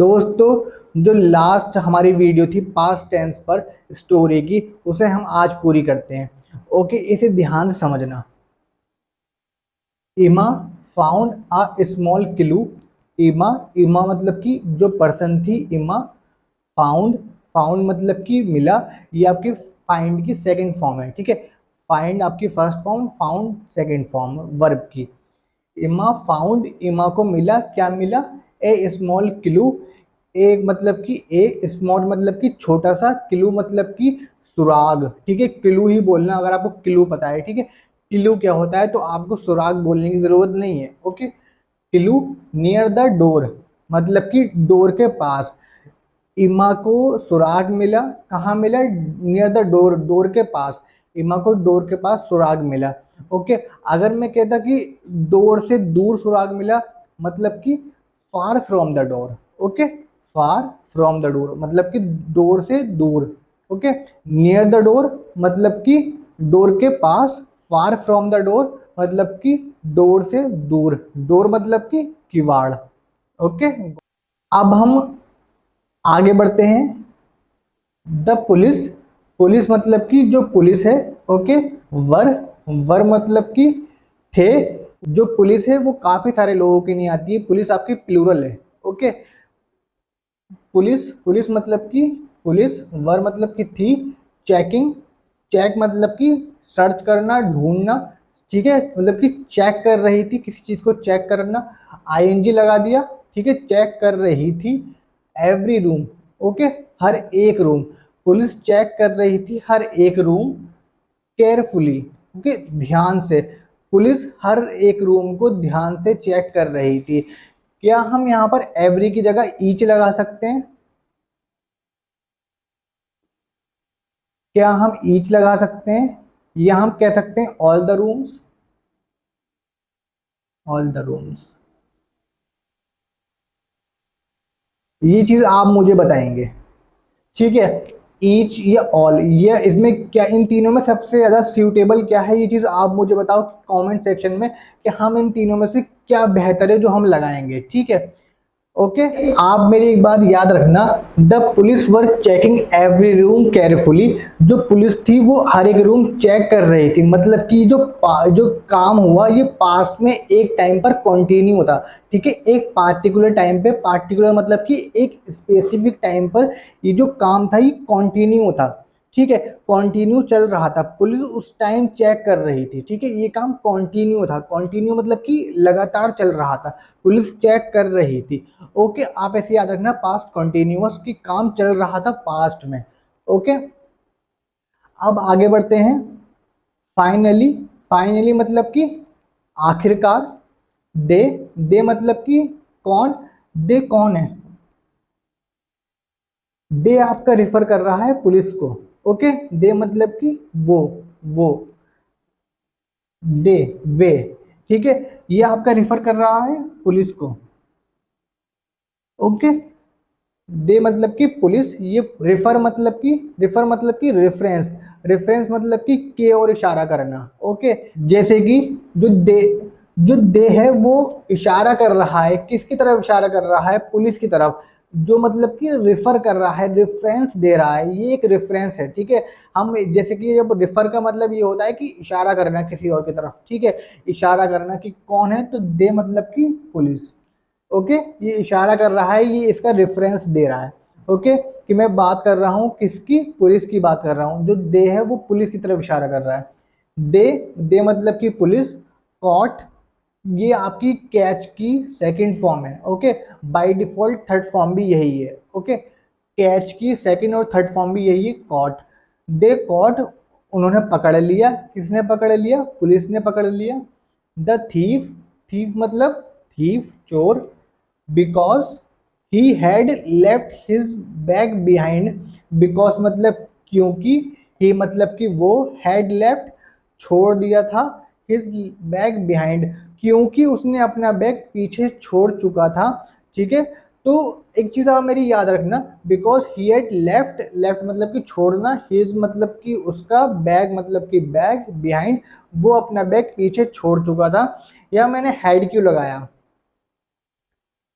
दोस्तों जो लास्ट हमारी वीडियो थी पास्ट टेंस पर स्टोरी की, उसे हम आज पूरी करते हैं। ओके, इसे ध्यान से समझना। इमा फाउंड अ स्मॉल क्लू। इमा इमा मतलब कि जो पर्सन थी, इमा फाउंड फाउंड मतलब कि मिला। ये आपकी फाइंड की सेकंड फॉर्म है, ठीक है। फाइंड आपकी first form, found second form verb की। इमा फाउंड, इमा को मिला, क्या मिला? ए स्मॉल क्लू। एक मतलब कि ए स्मॉल मतलब कि छोटा सा, क्लू मतलब कि सुराग, ठीक है। क्लू ही बोलना अगर आपको क्लू पता है, ठीक है। क्लू क्या होता है तो आपको सुराग बोलने की जरूरत नहीं है। Okay, clue near the door मतलब कि डोर के पास। इमा को सुराग मिला, कहाँ मिला? नियर द डोर, डोर के पास। इमा को डोर के पास सुराग मिला। ओके, अगर मैं कहता कि डोर से दूर सुराग मिला, मतलब कि far from the door. Okay, far from the door मतलब कि डोर से दूर। ओके, नियर द डोर मतलब कि डोर के पास। फार फ्रॉम द डोर मतलब कि डोर से दूर। डोर मतलब कि किवाड़। ओके, अब हम आगे बढ़ते हैं। द पुलिस, पुलिस मतलब कि जो पुलिस है। ओके, वर वर मतलब कि थे। जो पुलिस है वो काफी सारे लोगों की नहीं आती है, पुलिस आपकी प्लूरल है। ओके, पुलिस पुलिस मतलब कि पुलिस, वर मतलब कि थी। चेकिंग, चेक मतलब कि सर्च करना, ढूंढना, ठीक है। मतलब कि चेक कर रही थी, किसी चीज को चेक करना। आईएनजी लगा दिया, ठीक है। चेक कर रही थी। एवरी रूम, ओके, हर एक रूम। पुलिस चेक कर रही थी हर एक रूम केयरफुली, ओके, ध्यान से। पुलिस हर एक रूम को ध्यान से चेक कर रही थी। क्या हम यहाँ पर एवरी की जगह ईच लगा सकते हैं? क्या हम ईच लगा सकते हैं, या हम कह सकते हैं all the rooms? All the rooms, ये चीज आप मुझे बताएंगे, ठीक है। ईच या ऑल, ये इसमें क्या, इन तीनों में सबसे ज्यादा सूटेबल क्या है, ये चीज आप मुझे बताओ कमेंट सेक्शन में कि हम इन तीनों में से क्या बेहतर है जो हम लगाएंगे, ठीक है। ओके, आप मेरी एक बात याद रखना। The police were checking every room carefully. जो पुलिस थी वो हर एक रूम चेक कर रही थी, मतलब कि जो काम हुआ ये पास्ट में एक टाइम पर कंटिन्यू होता, ठीक है। एक पार्टिकुलर टाइम पे, पार्टिकुलर मतलब कि एक स्पेसिफिक टाइम पर ये जो काम था ये कंटिन्यू होता, ठीक है। कंटिन्यू चल रहा था, पुलिस उस टाइम चेक कर रही थी, ठीक है। ये काम कंटिन्यू था, कंटिन्यू मतलब कि लगातार चल रहा था, पुलिस चेक कर रही थी। ओके, आप ऐसे याद रखना, पास्ट कंटिन्यूअस की काम चल रहा था पास्ट में। ओके, अब आगे बढ़ते हैं। फाइनली, फाइनली मतलब कि आखिरकार। दे दे मतलब कि कौन? दे कौन है? दे आपका रिफर कर रहा है पुलिस को। ओके, दे मतलब कि वो दे, वे, ठीक है। ये आपका रिफर कर रहा है पुलिस को। ओके, दे मतलब कि पुलिस, ये रिफर मतलब कि रेफरेंस, रेफरेंस मतलब कि के और इशारा करना। ओके, जैसे कि जो दे है वो इशारा कर रहा है, किसकी तरफ इशारा कर रहा है? पुलिस की तरफ। जो मतलब कि रेफर कर रहा है, रेफरेंस दे रहा है, ये एक रेफरेंस है, ठीक है। हम जैसे कि जब रेफर का मतलब ये होता है कि इशारा करना किसी और की तरफ, ठीक है। इशारा करना कि कौन है, तो दे मतलब कि पुलिस। ओके, ये इशारा कर रहा है, ये इसका रेफरेंस दे रहा है। ओके, कि मैं बात कर रहा हूँ किसकी? पुलिस की बात कर रहा हूँ। जो दे है वो पुलिस की तरफ इशारा कर रहा है। दे दे मतलब कि पुलिस। कॉट, ये आपकी कैच की सेकंड फॉर्म है। Okay, by default third form भी यही है। ओके, कैच की सेकंड और थर्ड फॉर्म भी यही है, कॉट। दे कॉट, उन्होंने पकड़ लिया। किसने पकड़ लिया? पुलिस ने पकड़ लिया। द थीफ, थीफ मतलब थीफ, चोर। Because he had left his bag behind. Because मतलब क्योंकि, ही मतलब कि वो, हैड लेफ्ट छोड़ दिया था, हिज बैग बिहाइंड क्योंकि उसने अपना बैग पीछे छोड़ चुका था, ठीक है। तो एक चीज आप मेरी याद रखना, because he had left, left मतलब कि छोड़ना, हिज मतलब कि उसका, बैग मतलब कि बैग, बिहाइंड वो अपना बैग पीछे छोड़ चुका था। या मैंने हैड क्यों लगाया?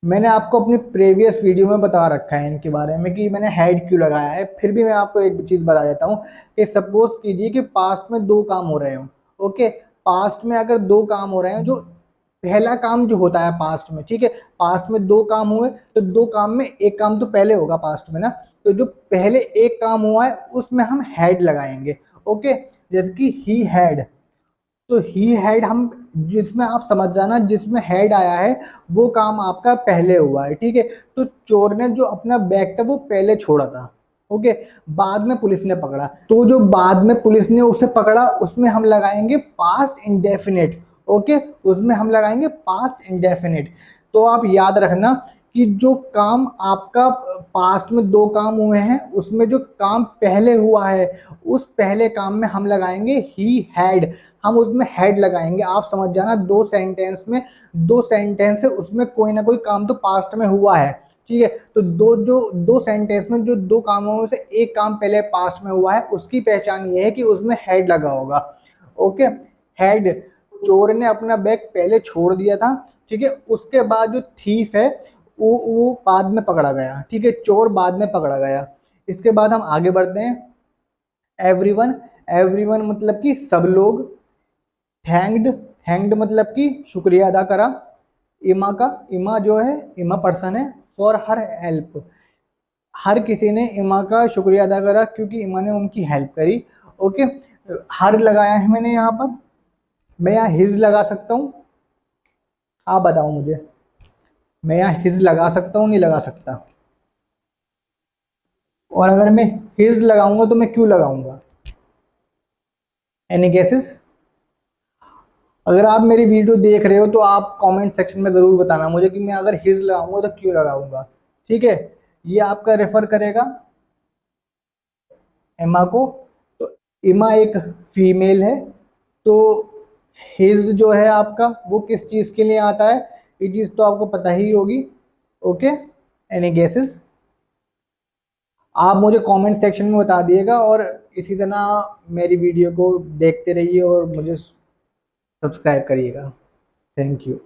मैंने आपको अपनी प्रीवियस वीडियो में बता रखा है इनके बारे में कि मैंने हेड क्यों लगाया है, फिर भी मैं आपको एक चीज़ बता देता हूँ कि सपोज कीजिए कि पास्ट में दो काम हो रहे हो। ओके, पास्ट में अगर दो काम हो रहे हैं, जो पहला काम जो होता है पास्ट में, ठीक है, पास्ट में दो काम हुए तो दो काम में एक काम तो पहले होगा पास्ट में ना, तो जो पहले एक काम हुआ है उसमें हम हैड लगाएंगे। ओके, जैसे कि ही हैड, तो ही हैड हम, जिसमें आप समझ जाना जिसमें हेड आया है वो काम आपका पहले हुआ है, ठीक है। तो चोर ने जो अपना बैग था वो पहले छोड़ा था। ओके, बाद में पुलिस ने पकड़ा, तो जो बाद में पुलिस ने उसे पकड़ा उसमें हम लगाएंगे पास्ट इंडेफिनिट। ओके, उसमें हम लगाएंगे पास्ट इंडेफिनिट। तो आप याद रखना कि जो काम आपका पास्ट में दो काम हुए हैं उसमें जो काम पहले हुआ है उस पहले काम में हम लगाएंगे ही हैड, हम उसमें हेड लगाएंगे। आप समझ जाना दो सेंटेंस में, दो सेंटेंस है उसमें कोई ना कोई काम तो पास्ट में हुआ है, ठीक है। तो दो सेंटेंस में जो दो कामों में से एक काम पहले पास्ट में हुआ है उसकी पहचान ये है कि उसमें हेड लगा होगा। ओके, हेड, चोर ने अपना बैग पहले छोड़ दिया था, ठीक है। उसके बाद जो थीफ है वो बाद में पकड़ा गया, ठीक है, चोर बाद में पकड़ा गया। इसके बाद हम आगे बढ़ते हैं। एवरीवन, एवरीवन मतलब कि सब लोग। थैंक्ड, थैंक्ड मतलब कि शुक्रिया अदा करा। इमा का, इमा जो है इमा पर्सन है, फॉर हर हेल्प, हर किसी ने इमा का शुक्रिया अदा करा क्योंकि इमा ने उनकी हेल्प करी। ओके, हर लगाया है मैंने यहाँ पर, मैं यहाँ हिज लगा सकता हूँ, आप बताओ मुझे, मैं यहाँ हिज लगा सकता हूँ नहीं लगा सकता? और अगर मैं हिज लगाऊंगा तो मैं क्यों लगाऊंगा? Any guesses? अगर आप मेरी वीडियो देख रहे हो तो आप कमेंट सेक्शन में ज़रूर बताना मुझे कि मैं अगर हिज लगाऊंगा तो क्यों लगाऊंगा, ठीक है। ये आपका रेफर करेगा एमा को। तो एमा एक फीमेल है, तो हिज जो है आपका वो किस चीज़ के लिए आता है, ये चीज़ तो आपको पता ही होगी। Okay, any guesses? आप मुझे कमेंट सेक्शन में बता दिएगा और इसी तरह मेरी वीडियो को देखते रहिए और मुझे सब्सक्राइब करिएगा। Thank you.